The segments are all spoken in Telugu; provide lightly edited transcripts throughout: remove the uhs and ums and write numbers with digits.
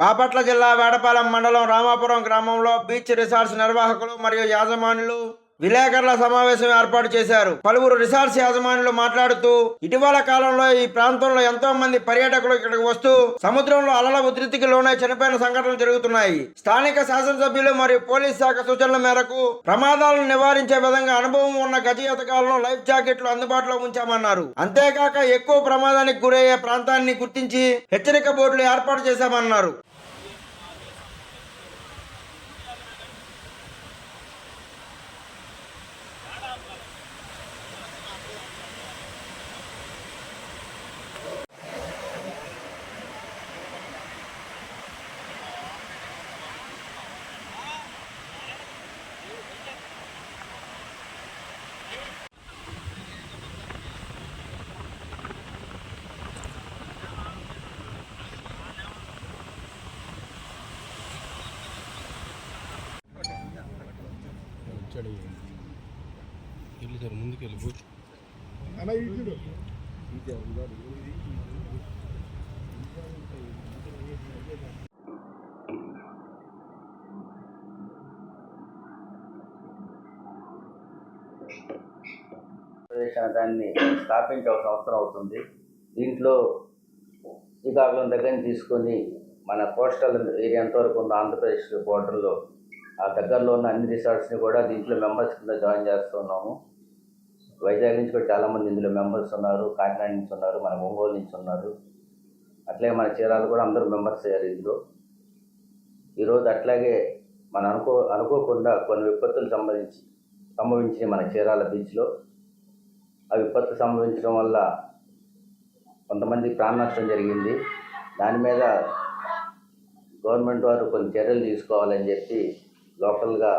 బాపట్ల జిల్లా వేడపాలెం మండలం రామాపురం గ్రామంలో బీచ్ రిసార్ట్స్ నిర్వాహకులు మరియు యాజమానులు విలేకరుల సమావేశం ఏర్పాటు చేశారు. పలువురు రిసార్ట్స్ యాజమానులు మాట్లాడుతూ ఇటీవల కాలంలో ఈ ప్రాంతంలో ఎంతో మంది పర్యాటకులు ఇక్కడికి వస్తూ సముద్రంలో అలల ఉధృతికి లోనై చనిపోయిన సంఘటనలు జరుగుతున్నాయి. స్థానిక శాసనసభ్యులు మరియు పోలీస్ శాఖ సూచనల మేరకు ప్రమాదాలను నివారించే విధంగా అనుభవం ఉన్న గజ ఈతగాళ్లను లైఫ్ జాకెట్లు అందుబాటులో ఉంచామన్నారు. అంతేకాక ఎక్కువ ప్రమాదానికి గురయ్యే ప్రాంతాన్ని గుర్తించి హెచ్చరిక బోర్డులు ఏర్పాటు చేశామన్నారు. వెళ్ళి సార్ ముందుకు వెళ్ళిపో దాన్ని స్థాపించే ఒక సంవత్సరం అవుతుంది. దీంట్లో శ్రీకాకుళం దగ్గర తీసుకొని మన కోస్టల్ ఏరియా ఎంతవరకు ఉన్న ఆంధ్రప్రదేశ్ బోర్డర్లో ఆ దగ్గరలో ఉన్న అన్ని రిసార్ట్స్ని కూడా దీంట్లో మెంబర్స్ కింద జాయిన్ చేస్తున్నాము. వైజాగ్ నుంచి కూడా చాలామంది ఇందులో మెంబర్స్ ఉన్నారు, కాకినాడ నుంచి ఉన్నారు, మన ఒంగోలు నుంచి ఉన్నారు, అట్లాగే మన చీరాలు కూడా అందరూ మెంబర్స్ అయ్యారు ఇందులో. ఈరోజు అట్లాగే మన అనుకోకుండా కొన్ని విపత్తులు సంభవించినాయి మన చీరాల బీచ్లో. ఆ విపత్తు సంభవించడం వల్ల కొంతమంది ప్రాణ నష్టం జరిగింది. దాని మీద గవర్నమెంట్ వారు కొన్ని చర్యలు తీసుకోవాలని చెప్పి లోకల్గా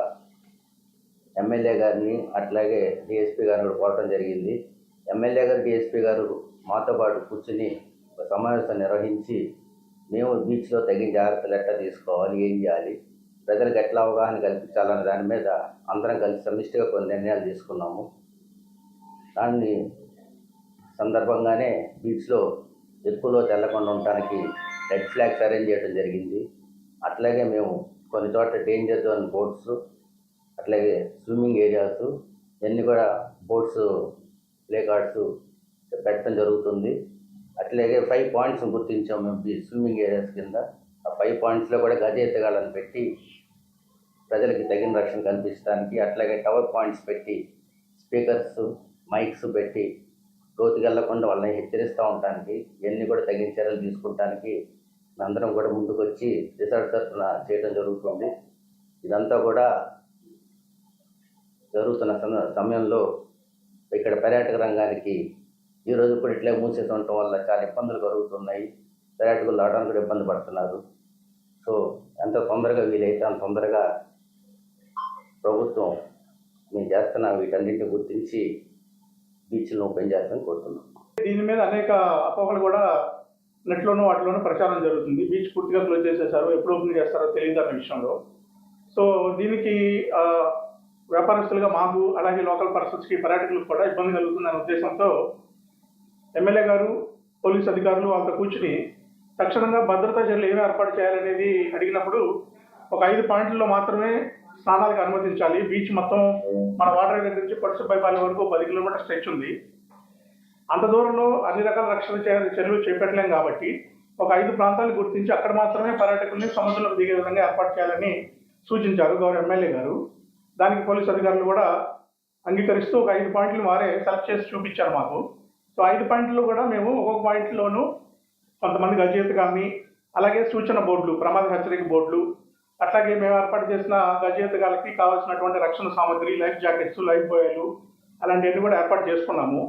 ఎమ్మెల్యే గారిని అట్లాగే డిఎస్పీ గారిని కూడా కోరడం జరిగింది. ఎమ్మెల్యే గారు డిఎస్పీ గారు మాతో పాటు కూర్చుని ఒక సమావేశం నిర్వహించి మేము బీచ్లో తగిన జాగ్రత్తలు ఎట్లా తీసుకోవాలి, ఏం చేయాలి, ప్రజలకు ఎట్లా అవగాహన కల్పించాలనే దాని మీద అందరం కలిసి సమిష్టిగా కొన్ని నిర్ణయాలు తీసుకున్నాము. దాన్ని సందర్భంగానే బీచ్లో ఎక్కువలో తెల్లకుండా ఉండటానికి రెడ్ ఫ్లాగ్స్ అరేంజ్ చేయడం జరిగింది. అట్లాగే మేము కొన్ని చోట్ల డేంజర్ జోన్ బోట్స్, అట్లాగే స్విమ్మింగ్ ఏరియాస్ ఇవన్నీ కూడా బోట్స్ ప్లే కార్డ్స్ పెట్టడం జరుగుతుంది. అట్లాగే 5 పాయింట్స్ గుర్తించాము మేము స్విమ్మింగ్ ఏరియాస్ కింద. ఆ 5 పాయింట్స్లో కూడా గజ ఎత్తగాళ్ళని పెట్టి ప్రజలకి తగిన రక్షణ కల్పించడానికి, అట్లాగే టవర్ పాయింట్స్ పెట్టి స్పీకర్స్ మైక్స్ పెట్టి లోతుకి వెళ్లకుండా వాళ్ళని హెచ్చరిస్తూ ఉండటానికి ఇవన్నీ కూడా తగిన చర్యలు తీసుకుంటానికి అందరం కూడా ముందుకు వచ్చి రిసార్ట్ తరఫున చేయడం జరుగుతుంది. ఇదంతా కూడా జరుగుతున్న సమయంలో ఇక్కడ పర్యాటక రంగానికి ఈరోజు కూడా ఇట్లే మూసేసి ఉండటం వల్ల చాలా ఇబ్బందులు కలుగుతున్నాయి. పర్యాటకులు రావడానికి కూడా ఇబ్బంది పడుతున్నారు. సో ఎంత తొందరగా వీలైతే అంత తొందరగా ప్రభుత్వం మేము చేస్తున్న వీటన్నింటిని గుర్తించి బీచ్లను ఓపెన్ చేస్తామని కోరుతున్నాం. దీని మీద అనేక అపోహలు కూడా నెట్లోనూ వాటిలోనూ ప్రచారం జరుగుతుంది. బీచ్ పూర్తిగా క్లోజ్ చేసేసారు, ఎప్పుడు ఓపెన్ చేస్తారో తెలియదు అన్న విషయంలో. సో దీనికి వ్యాపారస్తులుగా మాకు, అలాగే లోకల్ పర్సన్స్కి, పర్యాటకులకు కూడా ఇబ్బంది కలుగుతుందనే ఉద్దేశంతో ఎమ్మెల్యే గారు, పోలీస్ అధికారులు వాళ్ళతో కూర్చుని తక్షణంగా భద్రతా చర్యలు ఏమి ఏర్పాటు చేయాలనేది అడిగినప్పుడు ఒక 5 పాయింట్లలో మాత్రమే స్నానాలకు అనుమతించాలి. బీచ్ మొత్తం మన వాటర్ దగ్గర నుంచి పడుసుపైపాలెం వరకు 10 కిలోమీటర్ స్ట్రెచ్ ఉంది. అంత దూరంలో అన్ని రకాల రక్షణ చర్యలు చేపట్టలేం కాబట్టి ఒక 5 ప్రాంతాలు గుర్తించి అక్కడ మాత్రమే పర్యాటకుల్ని సముద్రంలోకి దిగే విధంగా ఏర్పాటు చేయాలని సూచించారు గౌరవ ఎమ్మెల్యే గారు. దానికి పోలీసు అధికారులు కూడా అంగీకరిస్తూ ఒక 5 పాయింట్లు వారే సెలెక్ట్ చేసి చూపించారు మాకు. సో 5 పాయింట్లో కూడా మేము ఒక్కొక్క పాయింట్లోనూ కొంతమంది గజయితగాల్ని, అలాగే సూచన బోర్డులు, ప్రమాద హెచ్చరిక బోర్డులు, అట్లాగే మేము ఏర్పాటు చేసిన గజయితగాళ్ళకి కావాల్సినటువంటి రక్షణ సామగ్రి, లైఫ్ జాకెట్స్, లైఫ్ బాయ్లు అలాంటివన్నీ కూడా ఏర్పాటు చేసుకున్నాము.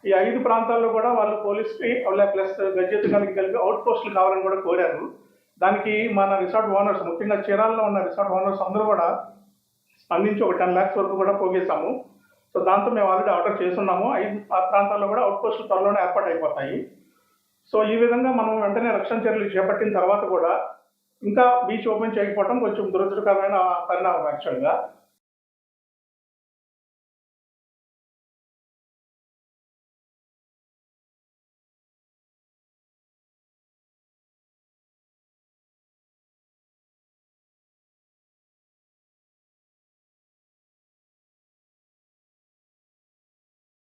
ఈ 5 ప్రాంతాల్లో కూడా వాళ్ళు పోలీస్కి ప్లస్ గజయితగాళ్ళకి కలిపి అవుట్ పోస్టులు కావాలని కూడా కోరారు. దానికి మన రిసార్ట్ ఓనర్స్, ముఖ్యంగా చీరాల్లో ఉన్న రిసార్ట్ ఓనర్స్ అందరూ కూడా స్పందించి ఒక 10 lakhs వరకు కూడా పోగేశాము. సో దాంతో మేము ఆల్రెడీ ఆర్డర్ చేస్తున్నాము. 5 ప్రాంతాల్లో కూడా అవుట్ పోస్టులు త్వరలోనే ఏర్పాటు అయిపోతాయి. సో ఈ విధంగా మనం వెంటనే రక్షణ చర్యలు చేపట్టిన తర్వాత కూడా ఇంకా బీచ్ ఓపెన్ చేయకపోవడం కొంచెం దురదృష్టకరమైన పరిణామం యాక్చువల్గా.